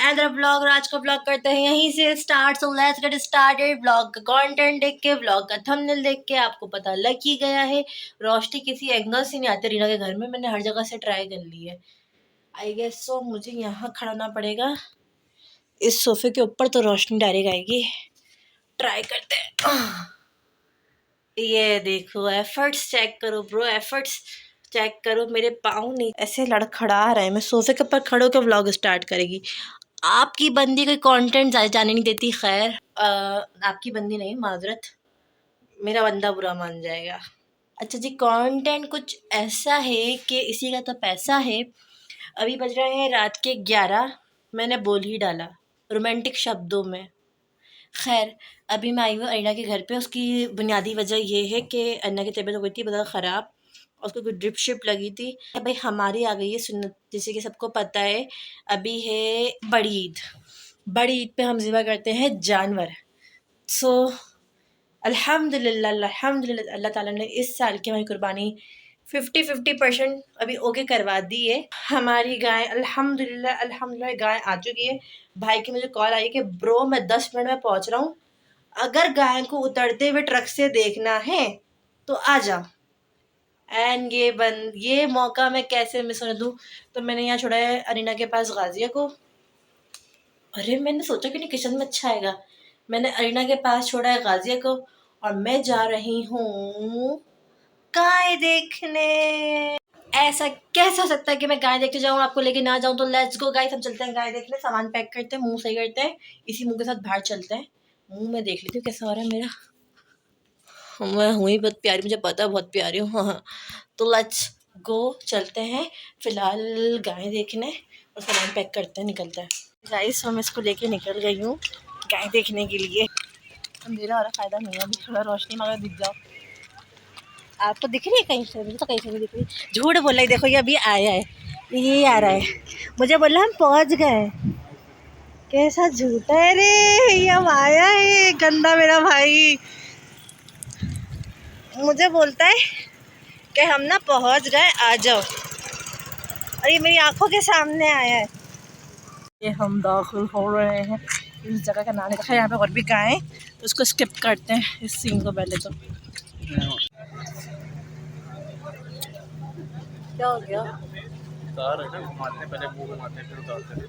And blog आज का blog करते हैं यहीं से start. So let's get started. Blog का कंटेंट देख के, ब्लॉग का थंबनेल देख के आपको पता लग ही गया है। रोशनी किसी एंगल से नहीं आती रीना के घर में, मैंने हर जगह से ट्राई कर ली है। आई गेस सो मुझे यहाँ खड़ा होना पड़ेगा इस सोफे के ऊपर, तो रोशनी डायरेक्ट आएगी। ट्राई करते हैं। ये देखो, एफर्ट्स चेक करो ब्रो, एफर्ट्स चेक करो। मेरे पाँव नहीं ऐसे लड़खड़ा रहे हैं। मैं सोफे के ऊपर खड़े होकर व्लॉग स्टार्ट करेगी। आपकी बंदी कोई कंटेंट जाने नहीं देती। खैर आपकी बंदी नहीं, माजरत, मेरा बंदा बुरा मान जाएगा। अच्छा जी, कंटेंट कुछ ऐसा है कि इसी का तो पैसा है। अभी बज रहे हैं रात के 11। मैंने बोल ही डाला रोमांटिक शब्दों में। खैर अभी मैं आई हूँ अरीना के घर पे। उसकी बुनियादी वजह ये है कि अन्ना की तबीयत हो गई थी बहुत ख़राब, उसको कोई ड्रिप शिप लगी थी। भाई हमारी आ गई है सुन्नत, जैसे कि सबको पता है। अभी है बड़ी ईद। बड़ी ईद पे हम ज़िबा करते हैं जानवर। सो अल्हम्दुलिल्लाह अल्लाह ताला ने इस साल की हमारी कुर्बानी 50% अभी ओके करवा दी है। हमारी गाय अल्हम्दुलिल्लाह गाय आ चुकी है। भाई की मुझे कॉल आई कि ब्रो मैं 10 मिनट में पहुंच रहा हूँ, अगर गाय को उतरते हुए ट्रक से देखना है तो आ जाओ। एंड ये मौका मैं कैसे मिस होने दूँ। तो मैंने यहाँ छोड़ा है अरीना के पास गाजिया को। अरे मैंने सोचा कि नहीं किचन में अच्छा आएगा। मैंने अरीना के पास छोड़ा है गाजिया को और मैं जा रही हूँ गाय देखने। ऐसा कैसे हो सकता है कि मैं गाय देखने जाऊँ, आपको लेके ना जाऊँ। तो लेट्स गो गाइस, हम चलते हैं गाय देखने। सामान पैक करते हैं, मुंह सही करते हैं, इसी मुंह के साथ बाहर चलते हैं। मुंह में देख लेती हूँ कैसा हो रहा है मेरा। मैं हुई बहुत प्यारी, मुझे पता है बहुत प्यारी हूँ। हाँ, तो लेट्स गो चलते हैं फिलहाल गाय देखने और सामान पैक करते हैं, निकलते हैं। गाइस हम इसको लेके निकल गई हूँ गाय देखने के लिए। अंधेरा हो रहा, फ़ायदा नहीं है, अभी थोड़ा रोशनी मगर दिख जाओ। आपको दिख रही है कहीं से? मुझे तो कहीं से नहीं दिख रही। झूठ बोला ही, देखो ये अभी आया है, ये आ रहा है। मुझे बोला हम पहुँच गए। कैसा झूठा है रे, ये हम आया है गंदा मेरा भाई। मुझे बोलता है कि हम ना पहुंच गए, आ जाओ। और ये मेरी आंखों के सामने आया है। ये हम दाखिल हो रहे हैं इस जगह का नाम है। यहाँ पे और भी गाय हैं, तो उसको स्किप करते हैं इस सीन को पहले। तो क्या हो गया? उतार है ना, घुमाते हैं पहले, मुंह घुमाते हैं फिर उतारते हैं।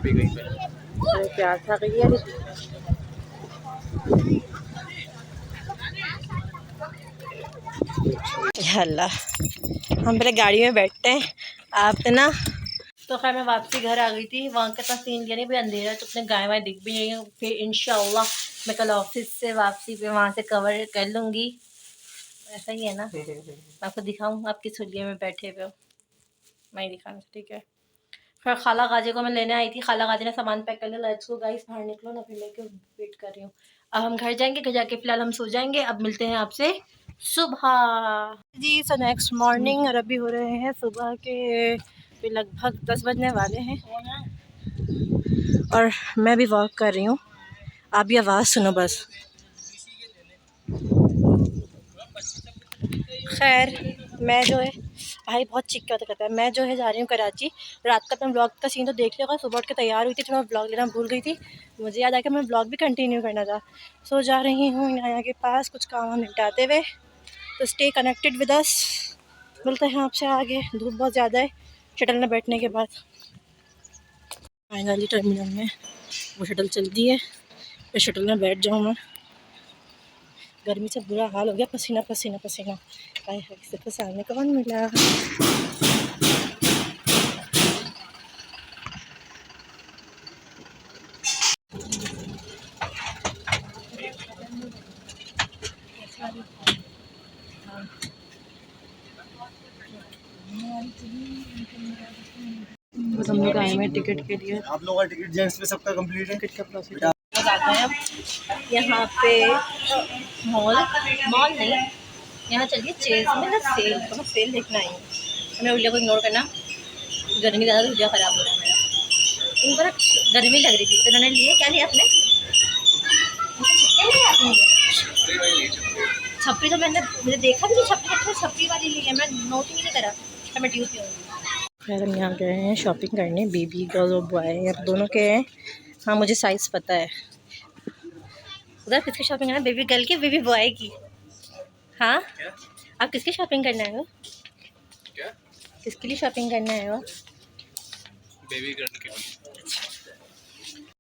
भी गई पहले प्यार था गई यार। अल्लाह, हम पहले गाड़ी में बैठते हैं आप ना। तो खैर मैं वापसी घर आ गई थी। वहाँ का सीन लिया नहीं, भाई अंधेरा तो अपने गाय वाय दिख भी नहीं है। फिर इंशाल्लाह मैं कल ऑफिस से वापसी पे वहाँ से कवर कर लूँगी। ऐसा ही है ना, मैं आपको दिखाऊँ आप किस हुलिये में बैठे हुए हो, मैं दिखाना, ठीक है। फिर खाला गाजी को मैं लेने आई थी, खाला गाजी ने सामान पैक कर लिया। लेट्स गो गाइस, बाहर निकलो ना, फिर लेके वेट कर रही हूँ। अब हम घर जाएंगे, घर जाके फिलहाल हम सो जाएंगे। अब मिलते हैं आपसे सुबह जी। सो नेक्स्ट मॉर्निंग और अभी हो रहे हैं सुबह के लगभग 10 बजने वाले हैं और मैं भी वॉक कर रही हूँ। आप भी आवाज़ सुनो बस। खैर मैं जो है, भाई बहुत चिक्का करता है। मैं जो है जा रही हूँ कराची। रात का अपना ब्लॉग का सीन तो देख लिया। सुबह उठ के तैयार हुई थी तो मैं ब्लॉग लेना भूल गई थी। मुझे याद आया कि मैं ब्लॉग भी कंटिन्यू करना था। सो जा रही हूँ यहाँ के पास कुछ काम निपटाते हुए। तो स्टे कनेक्टेड विद अस। मिलते हैं आपसे आगे। धूप बहुत ज़्यादा है शटल में बैठने के बाद। फाइनली टर्मिनल में वो शटल चलती है, फिर शटल में बैठ जाऊँ मैं। गर्मी से बुरा हाल हो गया, पसीना पसीना पसीना। हाय हाय, सिर्फ सामने कौन मिला। बस हम लोग आए हैं टिकट के लिए। आप लोगों का टिकट जेंट्स में सबका कंप्लीट है। टिकट का प्रोसेस जाते हैं हम यहाँ पे। मॉल नहीं, यहाँ चलिए चेज में ना सेल, तो मैं सेल देखना आई हूँ। हमें उल्ले को इग्नोर करना, गर्मी ज़्यादा तो उल्लिया ख़राब हो रहा है मेरा। इनको ना गर्मी लग रही थी तो उन्होंने लिए, क्या लिया आपने? छपरी तो मुझे देखा भी नहीं, छपरी वाली ली है, मैं नोट ही नहीं करा। मैं ट्यूब पीऊँगी। यार हम यहाँ गए हैं शॉपिंग करने, बेबी गर्ल और बॉय यहाँ दोनों के हैं। हाँ मुझे साइज़ पता है। उधर किसकी शॉपिंग है, बेबी गर्ल की बेबी बॉय की? हाँ क्या आप किसकी शॉपिंग करना है वो? क्या किसके लिए शॉपिंग करना है वो? बेबी गर्ल के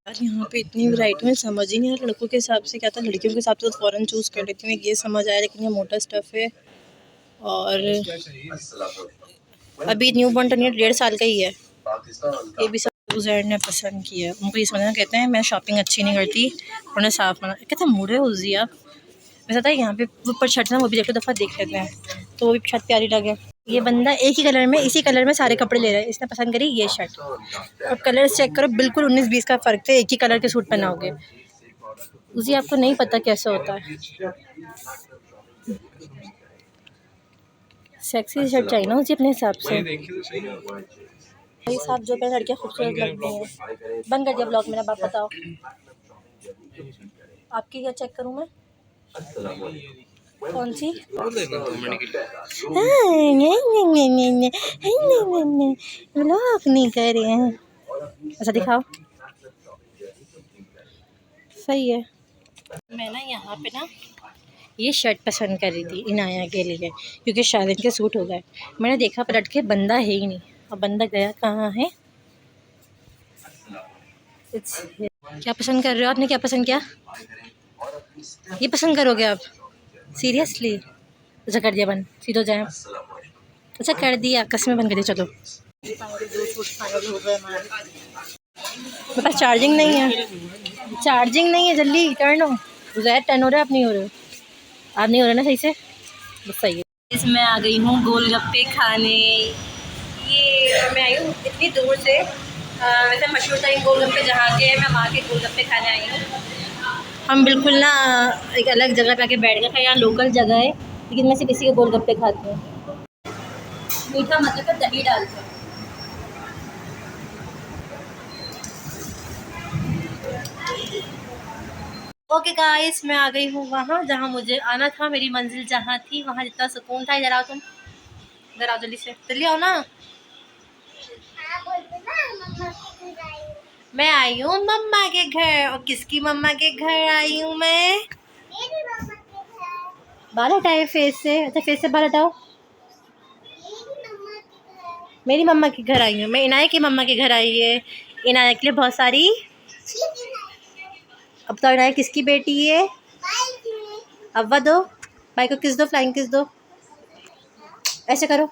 यार यहाँ पे इतनी वैरायटी में समझ ही नहीं आ रहा लड़कों के हिसाब से क्या था, लड़कियों के हिसाब से तो फ़ौरन चूज़ कर लेती हूँ, ये समझ आया लेकिन ये मोटा स्टफ़ है। और अभी न्यू बॉर्न टर्न 1.5 साल का ही है। ये भी सब उज़ैर ने पसंद किया। उनको ये समझना, कहते हैं मैं शॉपिंग अच्छी नहीं करती, उन्होंने साफ मना। कहते हैं मुड़े उज़ी आप। वैसे था यहाँ पे ऊपर छत ना, वो भी एक दफ़ा देख लेते हैं तो वो भी छत प्यारी लगे। ये बंदा एक ही कलर में, इसी कलर में सारे कपड़े ले रहा है। इसने पसंद करी ये शर्ट, और कलर चेक करो बिल्कुल 19-20 का फ़र्क थे, एक ही कलर के सूट पहनाओगे। उसी आपको नहीं पता कैसे होता है। सेक्सी शर्ट चाहिए ना उसी अपने हिसाब से। भाई साहब जो पे लड़कियाँ खूबसूरत लगती हैं। बंद कर दिया ब्लॉग मेरा, बाप बताओ आपकी क्या चेक करूँ मैं? कौन सी? ब्लॉग नहीं कर रहे हैं, ऐसा दिखाओ। सही है। मैं ना यहाँ पे ना ये शर्ट पसंद कर रही थी इनाया के लिए, क्योंकि शादी के सूट हो गए। मैंने देखा पलट के, बंदा है ही नहीं। अब बंदा गया कहाँ है? क्या पसंद कर रहे हो आपने? क्या पसंद किया? ये पसंद करोगे आप? सीरियसली? अच्छा कर दिया बंद, सीधो जाए। अच्छा कर दिया, कसमें बंद कर दिया। चलो मेरे पास चार्जिंग नहीं है, चार्जिंग नहीं है, जल्दी टर्न हो। ज़ैड टर्न हो रहा है, आप नहीं हो रहे हो। आप नहीं हो रहे ना सही से, बस सही है। इसमें आ गई हूँ गोलगप्पे खाने। ये मैं आई हूँ इतनी दूर से, वैसे मशहूर तरीन गोलगप्पे जहाँ के हैं, मैं वहाँ के गोलगप्पे खाने आई हूँ। हम बिल्कुल ना एक अलग जगह पे आके बैठ गए थे, यहाँ लोकल जगह है लेकिन मैं सिर्फ इसी के गोलगप्पे खाती हूँ। मीठा मतलब दही डालते हैं। ओके गाइस, मैं आ गई हूँ वहाँ जहाँ मुझे आना था, मेरी मंजिल जहाँ थी वहाँ जितना सुकून था। इधर आओ तुम, इधर आओ जल्दी से, जल्दी आओ ना। मैं आई हूँ मम्मा के घर। और किसकी मम्मा के घर आई हूँ मैं? बाल हटाए फेस से। अच्छा फेस से बाल हटाओ। मेरी मम्मा के घर आई हूँ मैं, इनाया की मम्मा के घर आई है। इनाया के लिए बहुत सारी। अब तो इनाया किसकी बेटी है? अव्वा दो, भाई को किस दो, फ्लाइंग किस दो। ऐसे करो।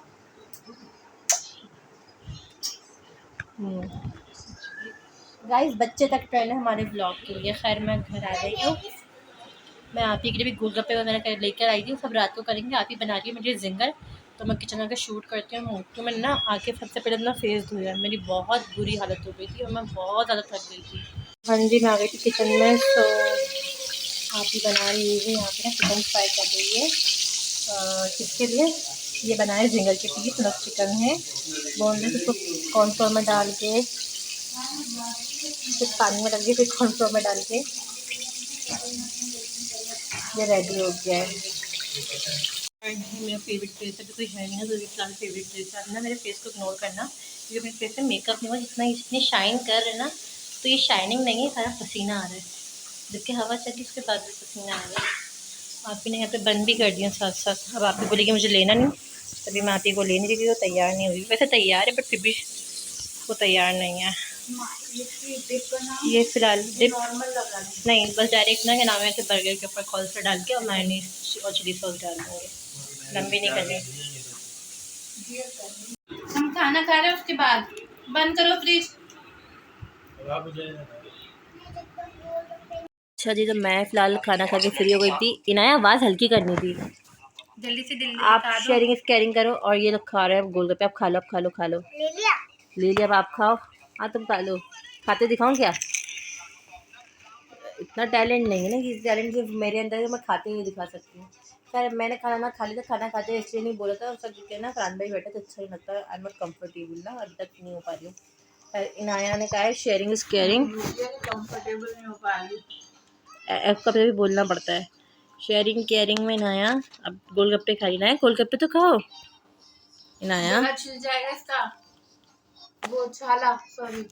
गाइस बच्चे तक ट्रेन है हमारे ब्लॉग के लिए। खैर मैं घर आ गई हूँ। मैं आप ही के लिए भी गोलगप्पे वगैरह लेकर आई थी, सब रात को करेंगे। आप ही बना रही है मेरी जिंगर, तो मैं किचन आके शूट करती हूँ। तो मैंने ना आके सबसे पहले अपना फेस धोया, मेरी बहुत बुरी हालत हो गई थी और मैं बहुत ज़्यादा थक गई थी। हाँ जी मैं आ गई थी किचन में। सो आप ही बना रही है यहाँ पे ना चिकन फ्राई कर रही है। किसके लिए? ये बनाए जिंगर के पीस, प्लस चिकन है बोनलेस। उसको कॉर्नफ्लोर में डाल के, फिर पानी में डाल के, फिर कॉर्नफ्लोर में डाल के ये रेडी हो गया है। मेरा फेवरेट फेस है, तो कोई है नहीं है, तो फिलहाल फेवरेट फेस है ना। मेरे फेस को इग्नोर करना, क्योंकि मेरे फेस में मेकअप नहीं हुआ। जितना इतनी शाइन कर रहे ना, तो ये शाइनिंग नहीं है, सारा पसीना आ रहा है। जबकि हवा चली उसके बाद भी पसीना आ रहा है। आप ही ने यहाँ पे बंद भी कर दिया साथ साथ। अब आप ही बोलेगी मुझे लेना नहीं, तभी मैं आप ही को ले नहीं रही। वो तैयार नहीं हुई, वैसे तैयार है बट फिर भी वो तैयार नहीं है। ये फिलहाल डिप नहीं, बस डायरेक्ट ना क्या नाम है, ऐसे बर्गर के ऊपर कॉल्सर डाल के और मायोनीज और चिली सॉस डाल देंगे। लंबी नहीं करनी। हम खाना खा रहे हैं उसके बाद बंद करो फ्रिज। अच्छा जी, तो मैं फिलहाल खाना खा के फ्री हो गई थी। इनाया आवाज़ हल्की करनी थी, जल्दी से जल्दी आप शेयरिंग इज केयरिंग करो। और ये लोग खा रहे हैं गोलगप्पे, आप खा लो, आप खा लो, खा लो। ले लिया, अब आप खाओ। हाँ तुम खा लो। खाते दिखाऊं क्या? इतना टैलेंट नहीं है ना कि टैलेंट सिर्फ मेरे अंदर है, मैं खाते हुए दिखा सकती हूँ। खैर मैंने खाना ना खा लिया था, खाना खाते इसलिए नहीं बोला था। सब कहते हैं ना फरहान भाई बैठे तो अच्छा नहीं लगता, आई एम नॉट कम्फर्टेबल ना, अभी तक नहीं हो पा रही हूँ। इनाया ने कहा है शेयरिंग इज केयरिंग, कम्फर्टेबल नहीं हो पा रही, कभी भी बोलना पड़ता है। शेयरिंग केयरिंग में इनाया अब गोलगप्पे खा रही। इनाया गोलगप्पे तो खाओ। इनाया छिल जाएगा इसका। वो छाला, सॉरी।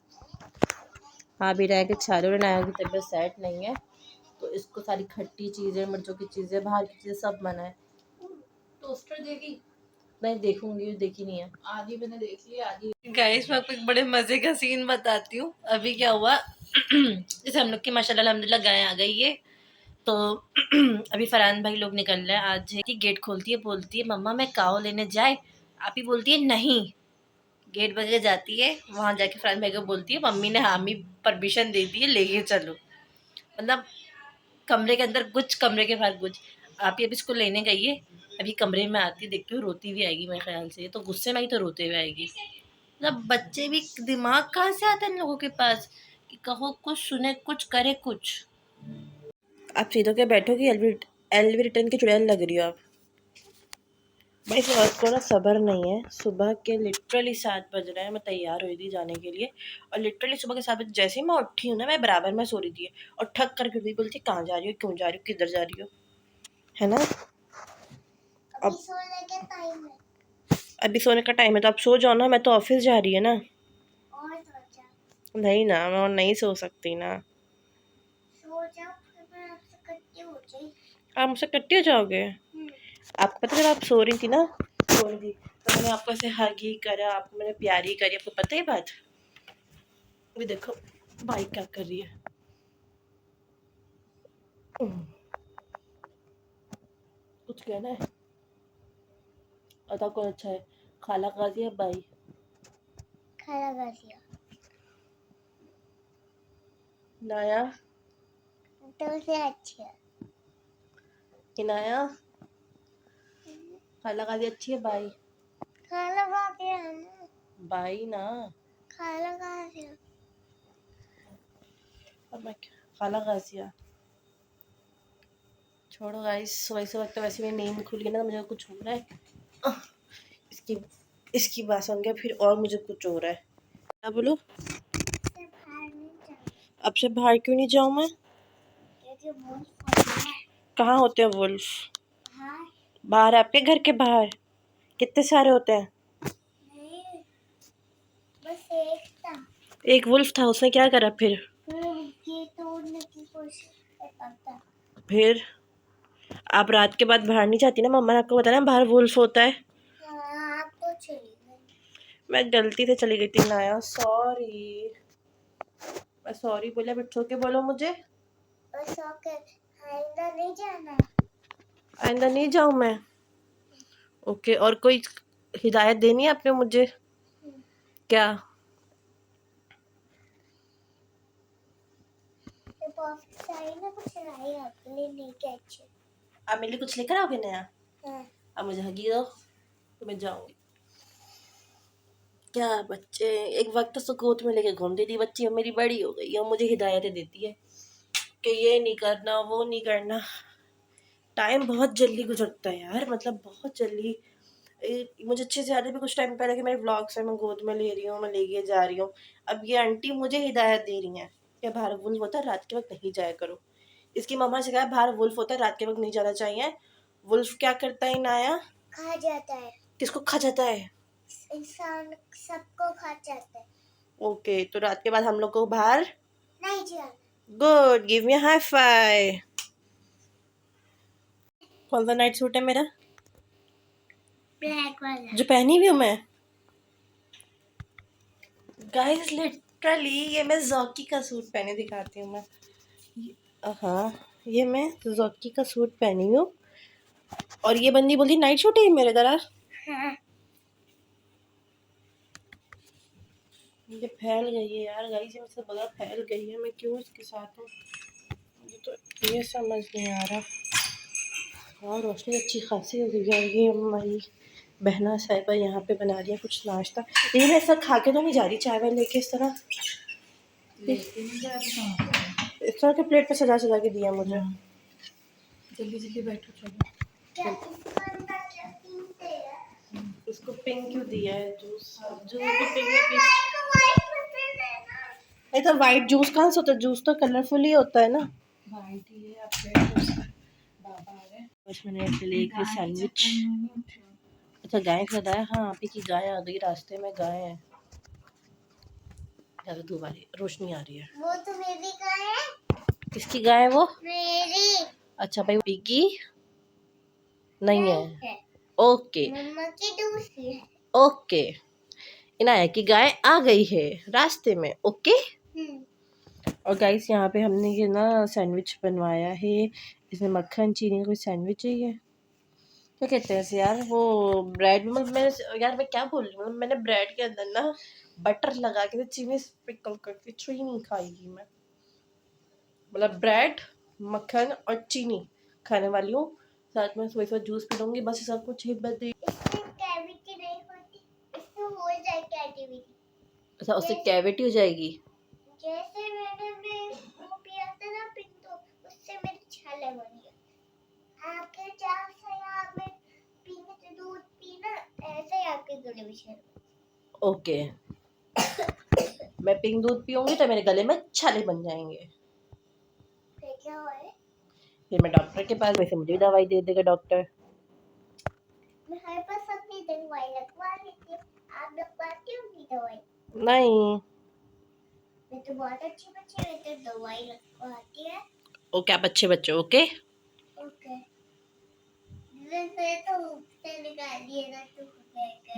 हाँ भी रह के छालो नाया की तबीयत सेट नहीं है, तो इसको सारी खट्टी चीज़ें, मिर्चों की चीज़ें, बाहर की चीज़ें सब मना है। टोस्टर देगी। मैं देखूंगी, देखी नहीं है। आधी मैंने देख ली, आधी। गाइस मैं आपको एक बड़े मजे का सीन बताती हूँ। अभी क्या हुआ जैसे हम लोग की माशाल्लाह अल्हम्दुलिल्लाह गाय आ गई है, तो अभी फरहान भाई लोग निकल रहे हैं। आज है कि गेट खोलती है, बोलती है मम्मा मैं काओ लेने जाए। आप ही बोलती है नहीं, गेट बजे जाती है, वहां जाके फरहान भाई को बोलती है मम्मी ने हामी परमिशन दे दी है, लेके चलो। मतलब कमरे के अंदर कुछ, कमरे के बाहर कुछ। आप ही अभी इसको लेने गई है, अभी कमरे में आती देखती हूँ, रोती भी आएगी मेरे ख्याल से। तो गुस्से में आई तो रोते हुए आएगी। मतलब बच्चे भी, दिमाग कहाँ से आता है इन लोगों के पास कि कहो कुछ, सुने कुछ, करे कुछ। आप सीधो के बैठो कि एलवी रिटर्न की चुड़ैल लग रही हो आप। भाई इस औरत को ना सब्र नहीं है। सुबह के लिटरली 7 बज रहे हैं, मैं तैयार हुई थी जाने के लिए, और लिटरली सुबह के 7 बजे जैसे ही मैं उठी हूँ ना, मैं बराबर में सो रही थी, और ठक करके उठी, बोलती कहाँ जा रही हो, क्यों जा रही हो, किधर जा रही हो, है ना। अब सोने का टाइम है, अभी सोने का टाइम है तो आप सो जाओ ना, मैं तो ऑफिस जा रही है ना। और सो जा। नहीं ना, मैं और नहीं सो सकती ना। सो जाओ, फिर मैं आपसे कट्टी हो जाएगी। आप मुझसे कट्टी हो जाओगे? आपको पता है जब आप सो रही थी ना, सो रही थी, तो मैंने आपको ऐसे हग ही करा, आपको मैंने प्यार ही करी, आपको पता है बात। अभी देखो भाई क्या कर रही है। कुछ कहना है? बताओ कौन अच्छा है, खाला गाजी या भाई? खाला गाजिया। नाया तो से अच्छी है। इनाया खाला गाजी अच्छी है भाई? खाला गाजिया ना भाई ना, खाला गाजिया। अब मैं खाला गाजिया छोड़ो गाइस। सुबह से वक्त वैसे मेरी नींद खुली है ना, मुझे कुछ हो रहा है। इसकी इसकी बात सुन के फिर और मुझे कुछ हो रहा है। क्या बोलो? अब से बाहर क्यों नहीं जाऊँ मैं? कहाँ होते हैं वुल्फ? बाहर, आपके घर के बाहर कितने सारे होते हैं? बस एक था। एक वुल्फ था, उसने क्या करा फिर? ये तोड़ने की कोशिश करता। फिर आप रात के बाद बाहर नहीं जाती ना, मम्मा ने आपको बताया ना बाहर वुल्फ होता है। हाँ, आप तो चली गई। मैं गलती से चली गई थी नाया, सॉरी। मैं सॉरी बोला, बट के बोलो मुझे। बस ओके, आइंदा नहीं जाना। आइंदा नहीं जाऊँ मैं? ओके, और कोई हिदायत देनी है आपने मुझे? क्या? आप मेरे लिए कुछ लेकर आओगे नया? हाँ। अब मुझे हगी दो तो मैं जाऊंगी। क्या बच्चे, एक वक्त तो सुकूत में लेके घूमती थी बच्ची, अब मेरी बड़ी हो गई है, मुझे हिदायतें देती है कि ये नहीं करना, वो नहीं करना। टाइम बहुत जल्दी गुजरता है यार, मतलब बहुत जल्दी। मुझे अच्छे से याद है भी कुछ टाइम पहले कि मेरे व्लॉग्स है, मैं गोद में ले रही हूँ, मैं लेके जा रही हूँ। अब ये आंटी मुझे हिदायत दे रही हैं कि बाहर वुल्फ होता है, रात के वक्त नहीं जाया करो। इसकी मम्मा से कहा बाहर वुल्फ होता है, रात के वक्त नहीं जाना चाहिए। वुल्फ क्या करता है नाया? खा जाता है। किसको खा जाता है? इंसान सबको खा जाता है। ओके, तो रात के बाद हम लोग को बाहर नहीं जाना। Good, give me high five. कौन सा नाइट सूट है मेरा? ब्लैक वाला जो पहनी हुई हूँ मैं। गाइस लिटरली ये मैं जॉकी का सूट पहने दिखाती हूँ मैं। हाँ, ये मैं जॉकी का सूट पहनी हूँ, और ये बंदी बोली नाइट सूट है मेरे तरह। हाँ। ये फैल गई है यार गाइस, ये मुझसे बड़ा फैल गई है, मैं क्यों इसके साथ हूँ, मुझे तो ये समझ नहीं आ रहा। और रोशनी अच्छी खासी हो गई है। ये हमारी बहना साहिबा यहाँ पे बना रही है कुछ नाश्ता। ये मैं ऐसा खा के तो नहीं जा रही चाय वाय लेके, इस तरह इस तरह के प्लेट पे सजा सजा के दिया मुझे। जल्दी जल्दी बैठो, चलो। उसको पिंक क्यों दिया है जूस? जूस भी पिंक में नहीं तो वाइट जूस कहाँ से होता है? जूस तो कलरफुल ही होता है ना। वाइट ही है। बाबा आ रहे हैं 5 मिनट के लिए एक सैंडविच। अच्छा गाय का है? हाँ, आप ही की गाय आ गई, रास्ते में गाय है। ज़्यादा धूप आ रही है, रोशनी आ रही है। वो तो मेरी गाय है। किसकी गाय है वो? मेरी अच्छा भाई, पीकी नहीं है। है। ओके मम्मा की दूसरी है। ओके, इनाया की गाय आ गई है रास्ते में। ओके। और गाइस यहाँ पे हमने ये ना सैंडविच बनवाया है, इसमें मक्खन चीनी का कोई सैंडविच है ये, क्या कहते हैं इसे यार, वो ब्रेड में मैंने यार मैं क्या बोल रही हूँ, मैंने ब्रेड के अंदर ना बटर लगा के चीनी स्प्रिंकल करके चीनी खाएगी मैं, मतलब ब्रेड मक्खन और चीनी खाने वाली हूँ, साथ में सुबह जूस पी लूँगी, बस सब कुछ ही बदे। इससे कैविटी नहीं होती, इससे हो जाए कैविटी। अच्छा, उससे कैविटी हो जाएगी। जैसे मैंने वो पिया था ना पिंटो, उससे मेरी छाले बनी है। आपके चार से आपने पीने से दूध पीना, ऐसे ही आपके गले में छाले। ओके मैं पिंक दूध पीऊंगी तो मेरे गले में छाले बन जाएंगे, फिर क्या हुआ है? फिर मैं डॉक्टर के पास, वैसे मुझे भी दवाई दे देगा डॉक्टर। मैं हर पास अपनी दवाई लगवा लेती हूँ। आप लगवाती होंगी दवाई? नहीं। मैं तो बहुत अच्छी बच्ची, मैं तो दवाई लगवाती है। ओके, आप अच्छे बच्चे। Okay okay. मैं तो से निकाल दिए ना तो हो जाएगा।